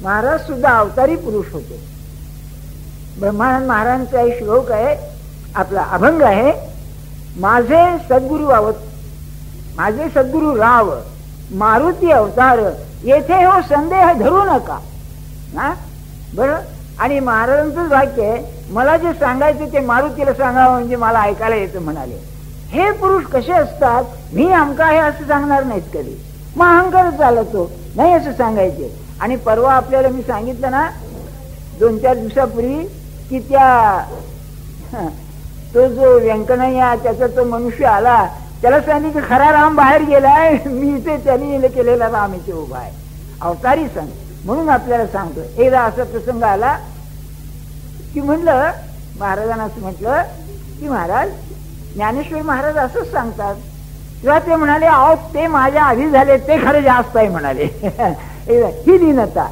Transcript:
महाराज सुद्धा अवतारी पुरुष होते. ब्रह्मानंद महाराजांचा एक श्लोक आहे, आपला अभंग आहे, माझे सद्गुरु माझे सद्गुरु राव मारुती अवतार येथे हो संदेह धरू नका. ना बरं. आणि महाराजांचंच वाक्य आहे, मला जे सांगायचं ते मारुतीला सांगावं म्हणजे मला ऐकायला येतं म्हणाले. हे पुरुष कसे असतात, मी आमका आहे असं सांगणार नाहीत कधी, मग अहंकार चालतो नाही असं सांगायचे. आणि परवा आपल्याला मी सांगितलं ना 2-4 दिवसापूर्वी की तो जो व्यंकणय्या त्याचा तो मनुष्य आला, त्याला सांगितलं की खरा राम बाहेर गेलाय, मी इथे त्यांनी केलेला राम इथे उभा आहे. अवतारी सांग म्हणून आपल्याला सांगतो. एकदा असा प्रसंग आला की म्हणलं महाराजांना असं म्हटलं की महाराज ज्ञानेश्वर महाराज असंच सांगतात. तेव्हा ते म्हणाले, अहो ते माझ्या आधी झाले ते खरं जास्त आहे म्हणाले. ही दीनता.